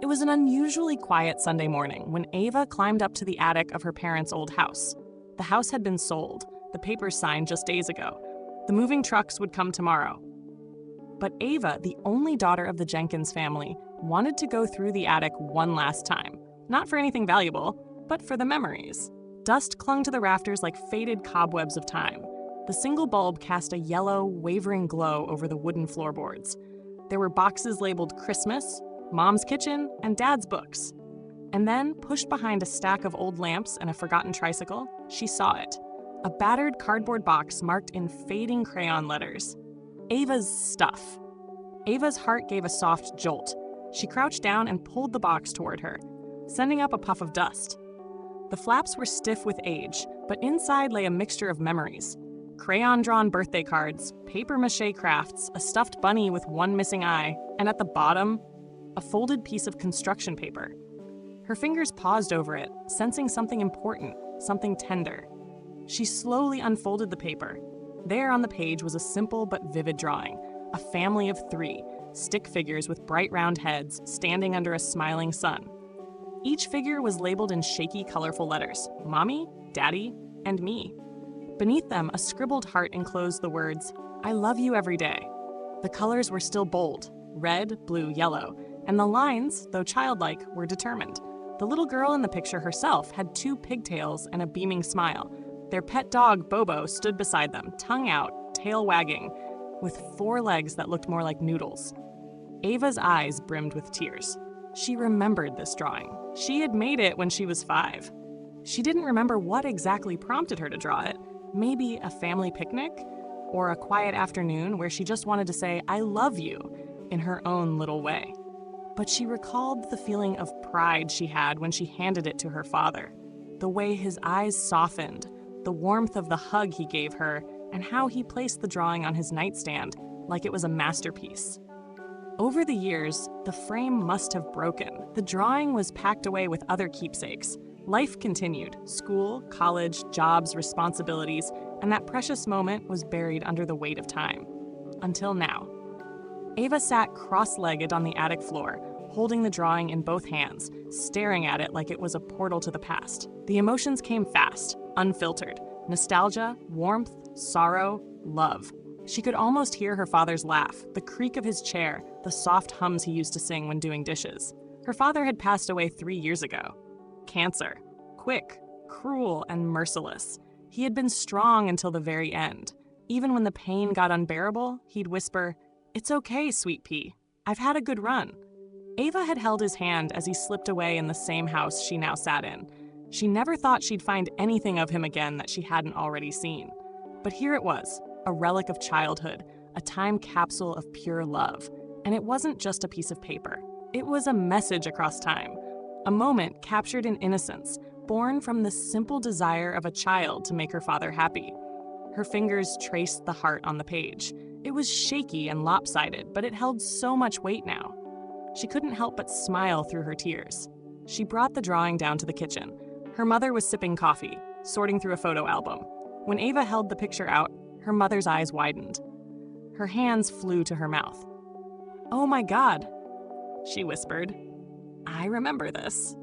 It was an unusually quiet Sunday morning when Ava climbed up to the attic of her parents' old house. The house had been sold, the papers signed just days ago. The moving trucks would come tomorrow. But Ava, the only daughter of the Jenkins family, wanted to go through the attic one last time. Not for anything valuable, but for the memories. Dust clung to the rafters like faded cobwebs of time. The single bulb cast a yellow, wavering glow over the wooden floorboards. There were boxes labeled Christmas, Mom's Kitchen, and Dad's books. And then, pushed behind a stack of old lamps and a forgotten tricycle, she saw it. A battered cardboard box marked in fading crayon letters. Ava's stuff. Ava's heart gave a soft jolt. She crouched down and pulled the box toward her, sending up a puff of dust. The flaps were stiff with age, but inside lay a mixture of memories. Crayon-drawn birthday cards, papier-mâché crafts, a stuffed bunny with one missing eye, and at the bottom, a folded piece of construction paper. Her fingers paused over it, sensing something important, something tender. She slowly unfolded the paper. There on the page was a simple but vivid drawing, a family of 3, stick figures with bright round heads standing under a smiling sun. Each figure was labeled in shaky, colorful letters, Mommy, Daddy, and me. Beneath them, a scribbled heart enclosed the words, I love you every day. The colors were still bold, red, blue, yellow, and the lines, though childlike, were determined. The little girl in the picture herself had 2 pigtails and a beaming smile. Their pet dog, Bobo, stood beside them, tongue out, tail wagging, with 4 legs that looked more like noodles. Ava's eyes brimmed with tears. She remembered this drawing. She had made it when she was 5. She didn't remember what exactly prompted her to draw it. Maybe a family picnic? Or a quiet afternoon where she just wanted to say, I love you, in her own little way. But she recalled the feeling of pride she had when she handed it to her father. The way his eyes softened, the warmth of the hug he gave her, and how he placed the drawing on his nightstand like it was a masterpiece. Over the years, the frame must have broken. The drawing was packed away with other keepsakes. Life continued, school, college, jobs, responsibilities, and that precious moment was buried under the weight of time. Until now. Ava sat cross-legged on the attic floor, holding the drawing in both hands, staring at it like it was a portal to the past. The emotions came fast, unfiltered. Nostalgia, warmth, sorrow, love. She could almost hear her father's laugh, the creak of his chair, the soft hums he used to sing when doing dishes. Her father had passed away 3 years ago. Cancer. Quick, cruel, and merciless. He had been strong until the very end. Even when the pain got unbearable, he'd whisper, It's okay, sweet pea. I've had a good run. Ava had held his hand as he slipped away in the same house she now sat in. She never thought she'd find anything of him again that she hadn't already seen. But here it was, a relic of childhood, a time capsule of pure love. And it wasn't just a piece of paper. It was a message across time. A moment captured in innocence, born from the simple desire of a child to make her father happy. Her fingers traced the heart on the page. It was shaky and lopsided, but it held so much weight now. She couldn't help but smile through her tears. She brought the drawing down to the kitchen. Her mother was sipping coffee, sorting through a photo album. When Ava held the picture out, her mother's eyes widened. Her hands flew to her mouth. Oh my God, she whispered. I remember this.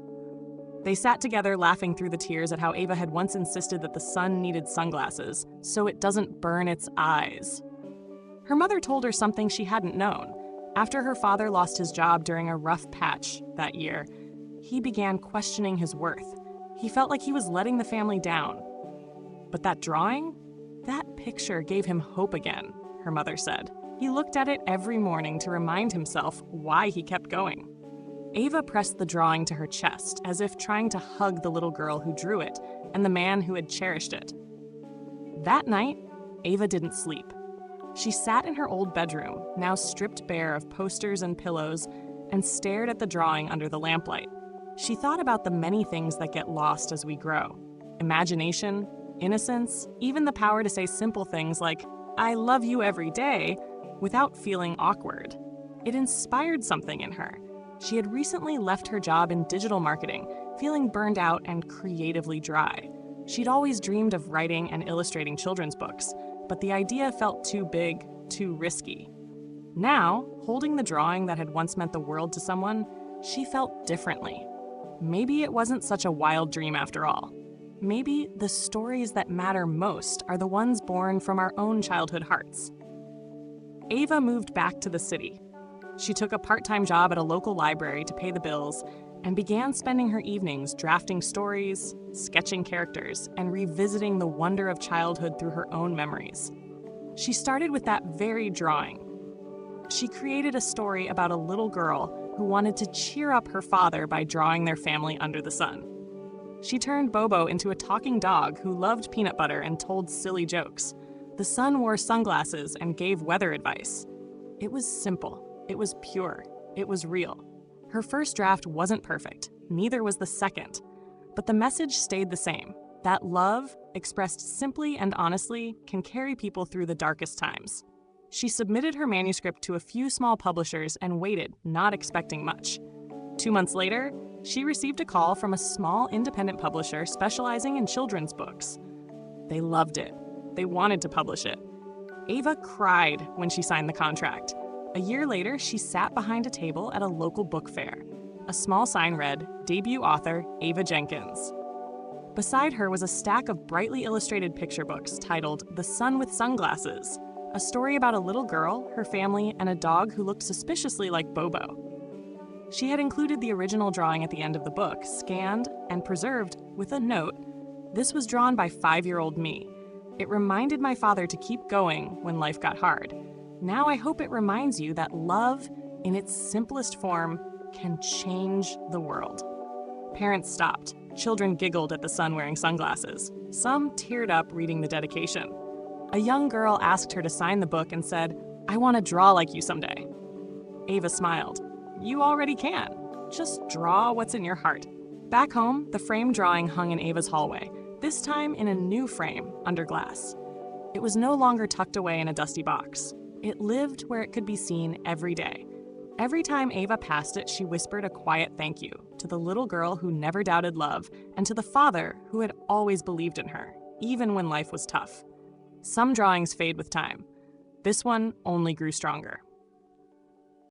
They sat together laughing through the tears at how Ava had once insisted that the sun needed sunglasses so it doesn't burn its eyes. Her mother told her something she hadn't known. After her father lost his job during a rough patch that year, he began questioning his worth. He felt like he was letting the family down. But that drawing? That picture gave him hope again, her mother said. He looked at it every morning to remind himself why he kept going. Ava pressed the drawing to her chest, as if trying to hug the little girl who drew it and the man who had cherished it. That night, Ava didn't sleep. She sat in her old bedroom, now stripped bare of posters and pillows, and stared at the drawing under the lamplight. She thought about the many things that get lost as we grow. Imagination, innocence, even the power to say simple things like, I love you every day, without feeling awkward. It inspired something in her. She had recently left her job in digital marketing, feeling burned out and creatively dry. She'd always dreamed of writing and illustrating children's books, but the idea felt too big, too risky. Now, holding the drawing that had once meant the world to someone, she felt differently. Maybe it wasn't such a wild dream after all. Maybe the stories that matter most are the ones born from our own childhood hearts. Ava moved back to the city. She took a part-time job at a local library to pay the bills and began spending her evenings drafting stories, sketching characters, and revisiting the wonder of childhood through her own memories. She started with that very drawing. She created a story about a little girl who wanted to cheer up her father by drawing their family under the sun. She turned Bobo into a talking dog who loved peanut butter and told silly jokes. The sun wore sunglasses and gave weather advice. It was simple. It was pure. It was real. Her first draft wasn't perfect, neither was the second. But the message stayed the same, that love, expressed simply and honestly, can carry people through the darkest times. She submitted her manuscript to a few small publishers and waited, not expecting much. 2 months later, she received a call from a small independent publisher specializing in children's books. They loved it. They wanted to publish it. Ava cried when she signed the contract. A year later, she sat behind a table at a local book fair. A small sign read, "Debut author, Ava Jenkins." Beside her was a stack of brightly illustrated picture books titled "The Sun with Sunglasses," a story about a little girl, her family, and a dog who looked suspiciously like Bobo. She had included the original drawing at the end of the book, scanned and preserved with a note, "This was drawn by 5-year-old me. It reminded my father to keep going when life got hard. Now I hope it reminds you that love, in its simplest form, can change the world." Parents stopped. Children giggled at the sun wearing sunglasses. Some teared up reading the dedication. A young girl asked her to sign the book and said, "I want to draw like you someday." Ava smiled. "You already can. Just draw what's in your heart." Back home, the framed drawing hung in Ava's hallway, this time in a new frame under glass. It was no longer tucked away in a dusty box. It lived where it could be seen every day. Every time Ava passed it, she whispered a quiet thank you to the little girl who never doubted love and to the father who had always believed in her, even when life was tough. Some drawings fade with time. This one only grew stronger.